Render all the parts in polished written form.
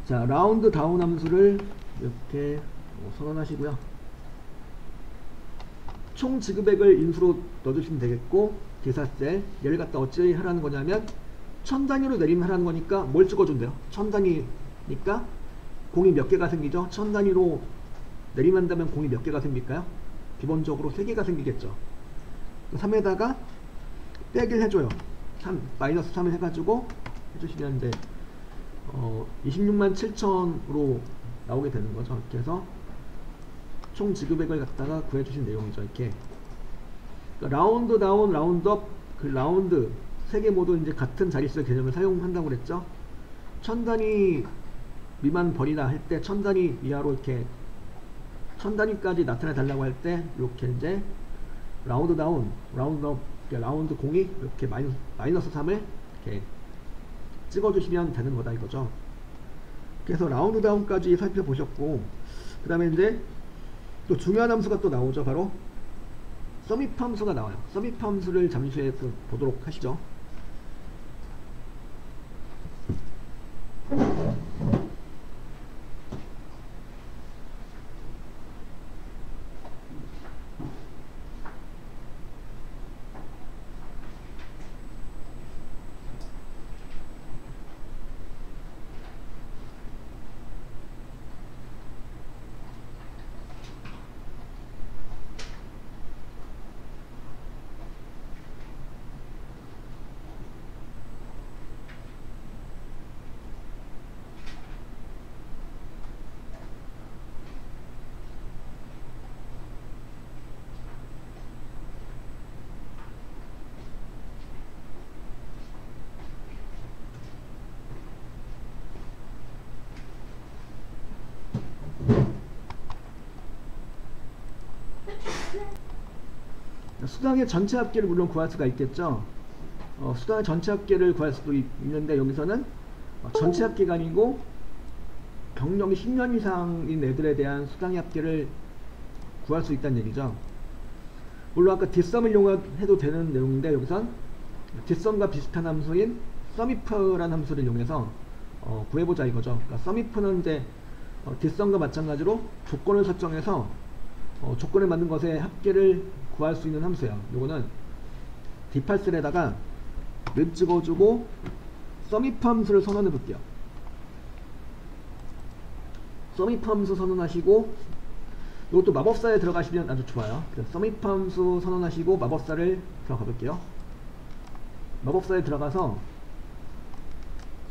자, 라운드 다운 함수를 이렇게 선언하시고요. 총 지급액을 인수로 넣어주시면 되겠고, 계산셀 얘를 갖다 어찌 하라는 거냐면 1000단위로 내리면 하라는 거니까 뭘 찍어준대요? 1000단위니까 공이 몇 개가 생기죠? 1000단위로 내리면 한다면 공이 몇 개가 생길까요? 기본적으로 3개가 생기겠죠. 3에다가 빼기를 해줘요. 3, 마이너스 3을 해가지고 해주시면 이제 26만 7천으로 나오게 되는 거죠. 이렇게 해서 총 지급액을 갖다가 구해주신 내용이죠. 이렇게. 그러니까 라운드 다운, 라운드 업, 그 라운드 3개 모두 이제 같은 자릿수 개념을 사용한다고 그랬죠. 1000단위 미만 벌이다 할 때 1000단위 이하로 이렇게 1000단위까지 나타내 달라고 할 때 이렇게 이제 라운드 다운, 라운드 업, 라운드 공이 이렇게 마이너스 3을 이렇게 찍어주시면 되는 거다 이거죠. 그래서 라운드 다운까지 살펴보셨고, 그 다음에 이제 또 중요한 함수가 또 나오죠. 바로 서밋 함수가 나와요. 서밋 함수를 잠시 후에 또 보도록 하시죠. 수당의 전체 합계를 물론 구할 수가 있겠죠. 수당의 전체 합계를 구할 수도 있는데 여기서는 전체 합계가 아니고 경력이 10년 이상인 애들에 대한 수당의 합계를 구할 수 있다는 얘기죠. 물론 아까 뒷섬을 이용해도 되는 내용인데 여기선 뒷섬과 비슷한 함수인 서미프라는 함수를 이용해서 구해보자 이거죠. 그러니까 서미프는 이제 뒷섬과 마찬가지로 조건을 설정해서 조건에 맞는 것의 합계를 구할 수 있는 함수예요. 요거는 디팔셀에다가 맵 찍어주고 서밋 함수를 선언해 볼게요. 서밋 함수 선언하시고, 이것도 마법사에 들어가시면 아주 좋아요. 그래서 서밋 함수 선언하시고 마법사를 들어가 볼게요. 마법사에 들어가서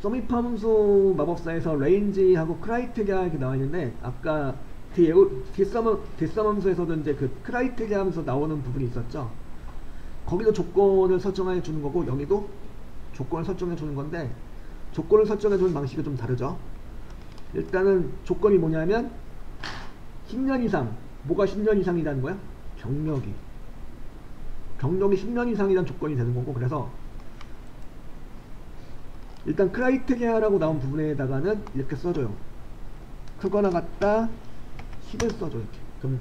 서밋 함수 마법사에서 레인지하고 크라이테리아 이렇게 나와 있는데, 아까 뒷섬 함수에서도 이제 그 크라이테리아 하면서 나오는 부분이 있었죠. 거기도 조건을 설정해 주는 거고, 여기도 조건을 설정해 주는 건데, 조건을 설정해 주는 방식이 좀 다르죠. 일단은 조건이 뭐냐면 10년 이상, 뭐가 10년 이상이라는 거야? 경력이 10년 이상이라는 조건이 되는 거고, 그래서 일단 크라이테리아라고 나온 부분에다가는 이렇게 써줘요. 크거나 같다 10을 써줘. 이렇게. 그럼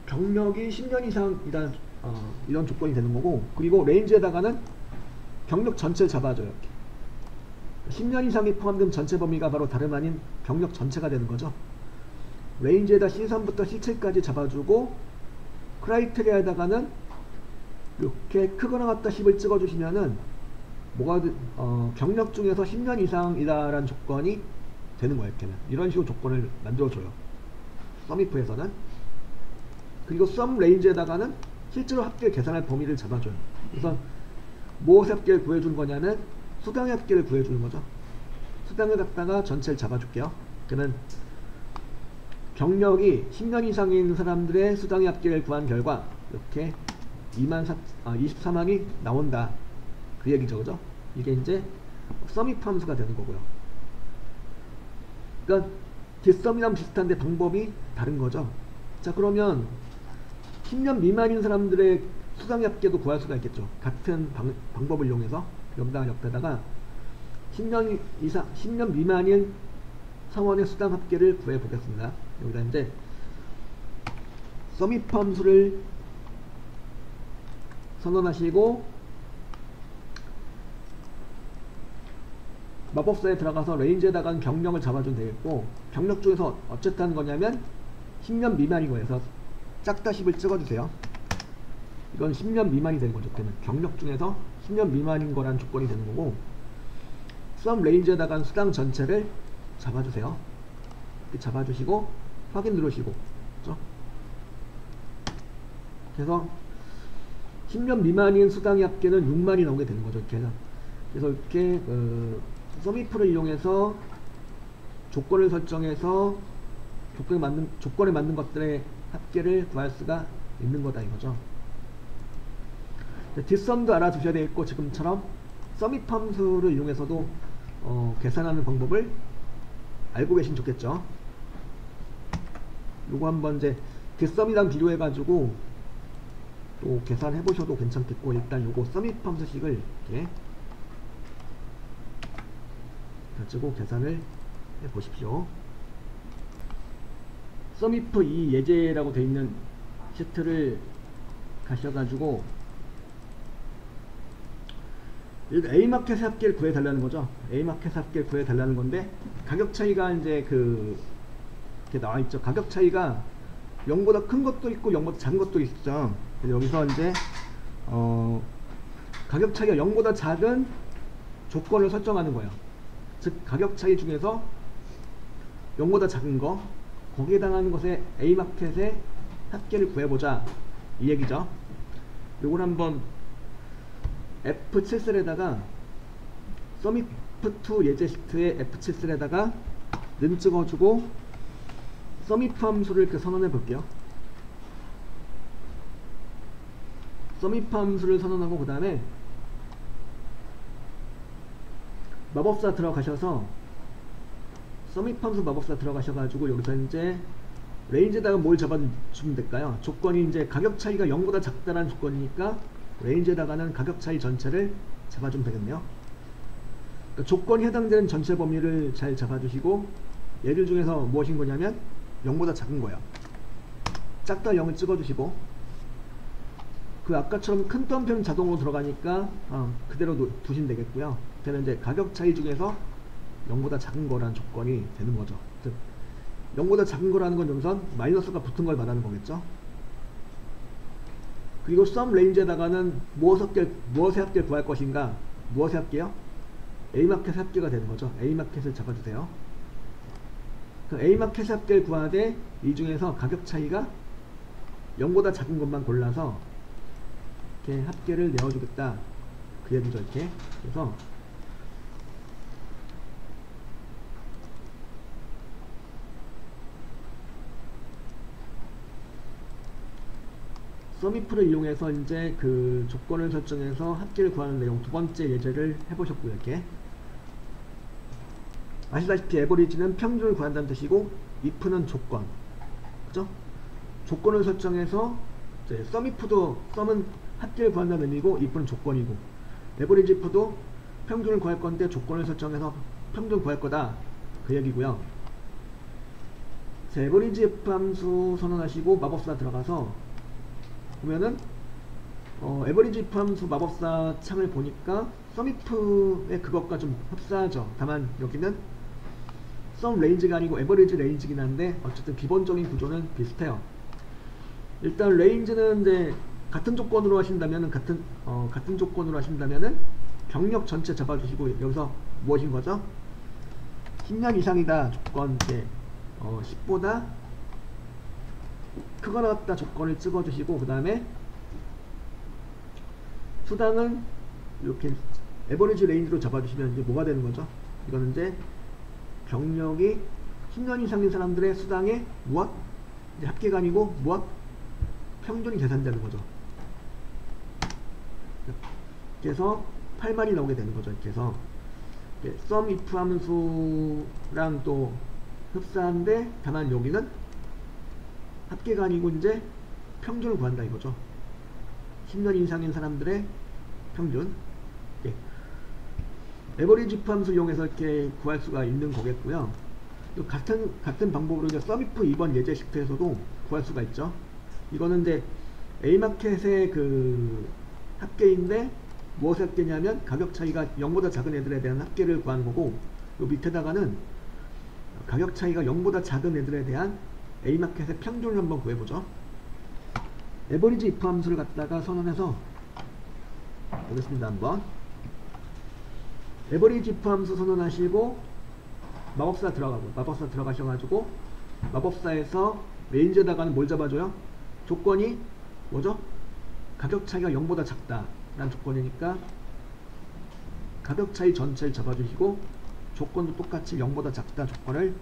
경력이 10년 이상이라는 이런 조건이 되는 거고, 그리고 레인지에다가는 경력 전체를 잡아줘요. 이렇게. 10년 이상이 포함된 전체 범위가 바로 다름 아닌 경력 전체가 되는 거죠. 레인지에다 C3부터 C7까지 잡아주고, 크라이테리아에다가는 이렇게 크거나 같다 10을 찍어주시면은 뭐가 경력 중에서 10년 이상이다라는 조건이 되는 거예요. 이렇게는. 이런 식으로 조건을 만들어줘요. 서미프에서는. 그리고 썸 레인지에다가는 실제로 합계 계산할 범위를 잡아줘요. 그래서 무엇의 합계를 구해주는 거냐면 수당의 합계를 구해주는 거죠. 수당을 갖다가 전체를 잡아줄게요. 그러면 경력이 10년 이상인 사람들의 수당의 합계를 구한 결과 이렇게 24만이 나온다. 그 얘기죠. 그죠? 이게 이제 서밋 함수가 되는 거고요. 그러니까 뒷섬이랑 비슷한데 방법이 다른 거죠. 자, 그러면 10년 미만인 사람들의 수당의 합계도 구할 수가 있겠죠. 같은 방법을 이용해서 여기다가 옆에다가 10년 미만인 상원의 수당 합계를 구해 보겠습니다. 여기다 이제 서밋 함수를 선언하시고 마법사에 들어가서 레인지에다가 경력을 잡아주면 되겠고, 경력 중에서 어쨌든 하는 거냐면 10년 미만인 거예요. 그래서 짝다 10을 찍어주세요. 이건 10년 미만이 되는 거죠. 그러면 경력 중에서 10년 미만인 거란 조건이 되는 거고, 썸 레인지에다가 수당 전체를 잡아주세요. 이렇게 잡아주시고 확인 누르시고, 그렇죠? 그래서 10년 미만인 수당의 합계는 6만이 나오게 되는 거죠. 이렇게 해서. 그래서 이렇게 썸이프를 이용해서 조건을 설정해서 조건에 맞는 것들의 합계를 구할 수가 있는 거다 이거죠. 뒷섬도 알아두셔야 되겠고, 지금처럼 썸이프 함수를 이용해서도 계산하는 방법을 알고 계시면 좋겠죠. 요거 한번 이제 뒷섬이랑 비교해 가지고 또 계산해 보셔도 괜찮겠고, 일단 요거 썸이프 함수식을 이렇게 가지고 계산을 해 보십시오. 썸이프 이 예제라고 되어 있는 시트를 가셔가지고 A마켓 합계를 구해달라는 거죠. A마켓 합계를 구해달라는 건데, 가격 차이가 이제 이렇게 나와있죠. 가격 차이가 0보다 큰 것도 있고 0보다 작은 것도 있죠. 그래서 여기서 이제 가격 차이가 0보다 작은 조건을 설정하는 거예요. 즉 가격 차이 중에서 0보다 작은 거, 거기에 해당하는 것에 A마켓의 합계를 구해보자 이 얘기죠. 요걸 한번 F7셀에다가 썸이프2 예제 시트에 F7셀에다가 는 찍어주고 썸이프 함수를 이렇게 선언해 볼게요. 썸이프 함수를 선언하고, 그 다음에 마법사 들어가셔서 썸이프 함수 마법사 들어가셔가지고 여기서 이제 레인지에다가 뭘 잡아주면 될까요? 조건이 이제 가격 차이가 0보다 작다라는 조건이니까 레인지에다가는 가격 차이 전체를 잡아주면 되겠네요. 그러니까 조건이 해당되는 전체 범위를 잘 잡아주시고, 예를 중에서 무엇인 거냐면 0보다 작은 거예요. 작다 0을 찍어주시고, 그 아까처럼 큰 덤표는 자동으로 들어가니까 그대로 두시면 되겠고요. 그때는 이제 가격 차이 중에서 0보다 작은 거라는 조건이 되는 거죠. 즉 0보다 작은 거라는 건 여기선 마이너스가 붙은 걸 말하는 거겠죠. 그리고 썸 레인지에다가는 무엇의 합계를 구할 것인가? 무엇의 합계요? A마켓 합계가 되는 거죠. A마켓을 잡아주세요. 그 A마켓 합계를 구하되 이 중에서 가격 차이가 0보다 작은 것만 골라서 이렇게 합계를 내어주겠다 그 얘기죠. 이렇게. 그래서 썸이프를 이용해서 이제 그 조건을 설정해서 합계를 구하는 내용 두 번째 예제를 해보셨고요. 이렇게 아시다시피 에버리지는 평균을 구한다는 뜻이고, if는 조건, 그죠? 조건을 설정해서 이제 썸은 합계를 구한다는 의미고, if는 조건이고, 에버리지 if도 평균을 구할 건데 조건을 설정해서 평균을 구할 거다 그 얘기고요. 자, 에버리지 if 함수 선언하시고 마법사 들어가서 보면은 에버리지 if 함수 마법사 창을 보니까 썸이프의 그것과 좀 흡사하죠. 다만 여기는 썸 레인지가 아니고 에버리지 레인지긴 한데 어쨌든 기본적인 구조는 비슷해요. 일단 레인지는 이제 같은 조건으로 하신다면은 같은 조건으로 하신다면은 경력 전체 잡아주시고, 여기서 무엇인 거죠? 10년 이상이다 조건, 이제 10보다 크거나 같다 조건을 찍어주시고, 그 다음에 수당은 이렇게 에버리지 레인지로 잡아주시면 이제 뭐가 되는 거죠? 이거는 이제 경력이 10년 이상인 사람들의 수당의 무엇? 이제 합계가 아니고 무엇? 평균이 계산되는 거죠. 그래서 8만이 나오게 되는 거죠. 이렇게 해서 썸 if 함수랑 또 흡사한데, 다만 여기는 합계가 아니고 이제 평균을 구한다 이거죠. 10년 이상인 사람들의 평균. 예. 에버리지 if 함수 이용해서 이렇게 구할 수가 있는 거겠고요. 또 같은 방법으로 이제 썸 if 2번 예제 시트에서도 구할 수가 있죠. 이거는 이제 A마켓의 그 합계인데 무엇의 합계냐면 가격 차이가 0보다 작은 애들에 대한 합계를 구하는 거고, 요 밑에다가는 가격 차이가 0보다 작은 애들에 대한 A마켓의 평균을 한번 구해보죠. 에버리지 if 함수를 갖다가 선언해서 보겠습니다. 한번 에버리지 if 함수 선언하시고 마법사 들어가셔가지고 마법사에서 레인지에다가는 뭘 잡아줘요? 조건이 뭐죠? 가격 차이가 0보다 작다 라는 조건이니까 가격 차이 전체를 잡아주시고, 조건도 똑같이 0보다 작다 조건을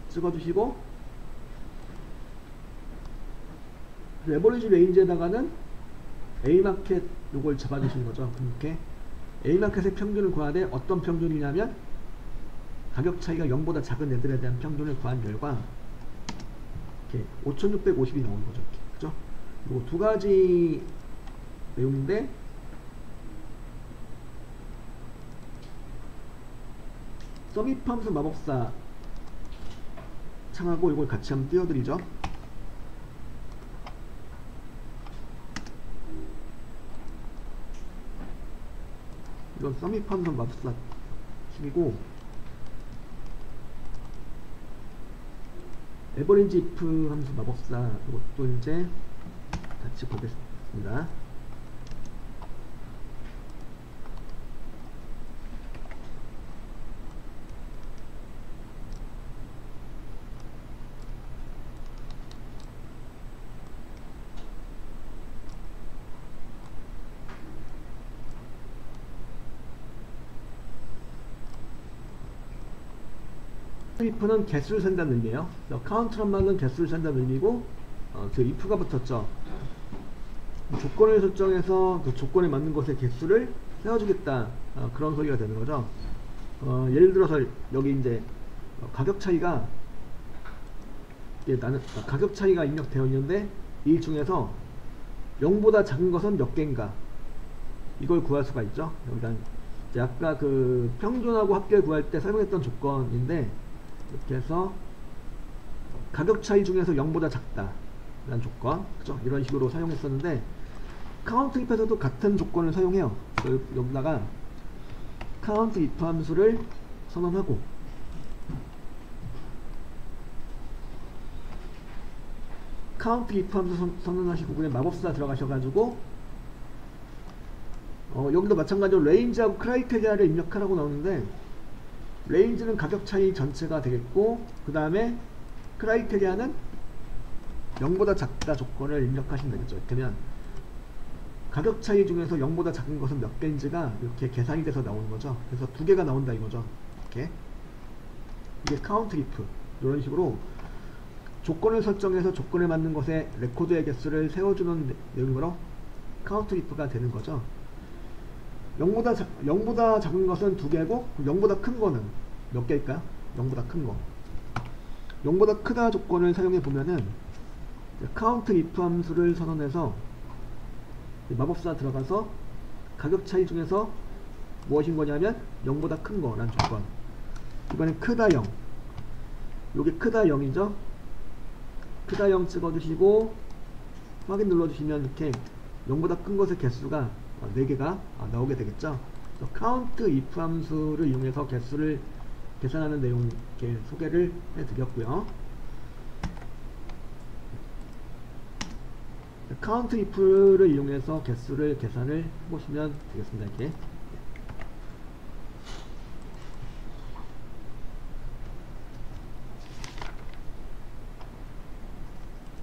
찍어주시고, 에버리지 레인지에다가는 A마켓 요걸 잡아주시는 거죠. 이렇게 A마켓의 평균을 구해야 돼. 어떤 평균이냐면 가격 차이가 0보다 작은 애들에 대한 평균을 구한 결과 이렇게 5650이 나오는 거죠. 이렇게. 그죠? 그리고 두 가지 내용인데, 서밋 함수 마법사 창하고 이걸 같이 한번 띄워드리죠. 이건 서밋 함수 마법사 식이고, 에버리지 if 함수 마법사 이것도 이제 같이 보겠습니다. if는 개수를 센다는 의미예요. 카운트란 말은 개수를 센다는 의미고, 그 if가 붙었죠. 조건을 설정해서 그 조건에 맞는 것의 개수를 세워주겠다, 그런 소리가 되는 거죠. 예를 들어서 여기 이제 가격 차이가 가격 차이가 입력되어 있는데 이 중에서 0보다 작은 것은 몇 개인가, 이걸 구할 수가 있죠. 여기다 아까 그 평균하고 합계를 구할 때 사용했던 조건인데, 이렇게 해서 가격 차이 중에서 0보다 작다 라는 조건, 그죠? 이런 식으로 사용했었는데, 카운트 if에서도 같은 조건을 사용해요. 여기다가 카운트 if 함수를 선언하고, 카운트 if 함수 선언하시고 그냥 마법사 들어가셔가지고 여기도 마찬가지로 레인지하고 크라이테리아를 입력하라고 나오는데, 레인지는 가격 차이 전체가 되겠고, 그 다음에 크라이테리아는 0보다 작다 조건을 입력하시면 되겠죠. 이렇게 하면 가격 차이 중에서 0보다 작은 것은 몇 개인지가 이렇게 계산이 돼서 나오는 거죠. 그래서 두 개가 나온다 이거죠. 이렇게. 이게 카운트 if. 이런 식으로 조건을 설정해서 조건에 맞는 것에 레코드의 개수를 세워주는 내용으로 카운트 if가 되는 거죠. 0보다 작은 것은 두 개고, 0보다 큰 거는 몇 개일까요? 0보다 큰 거. 0보다 크다 조건을 사용해 보면은 카운트 if 함수를 선언해서 마법사 들어가서 가격 차이 중에서 무엇인 거냐면 0보다 큰 거라는 조건. 이번엔 크다 0. 요게 크다 0이죠. 크다 0 찍어주시고 확인 눌러주시면 이렇게 0보다 큰 것의 개수가 4개가 나오게 되겠죠. 카운트 if 함수를 이용해서 개수를 계산하는 내용 이렇게 소개를 해드렸고요. 카운트 if를 이용해서 개수를 계산을 해보시면 되겠습니다. 이렇게.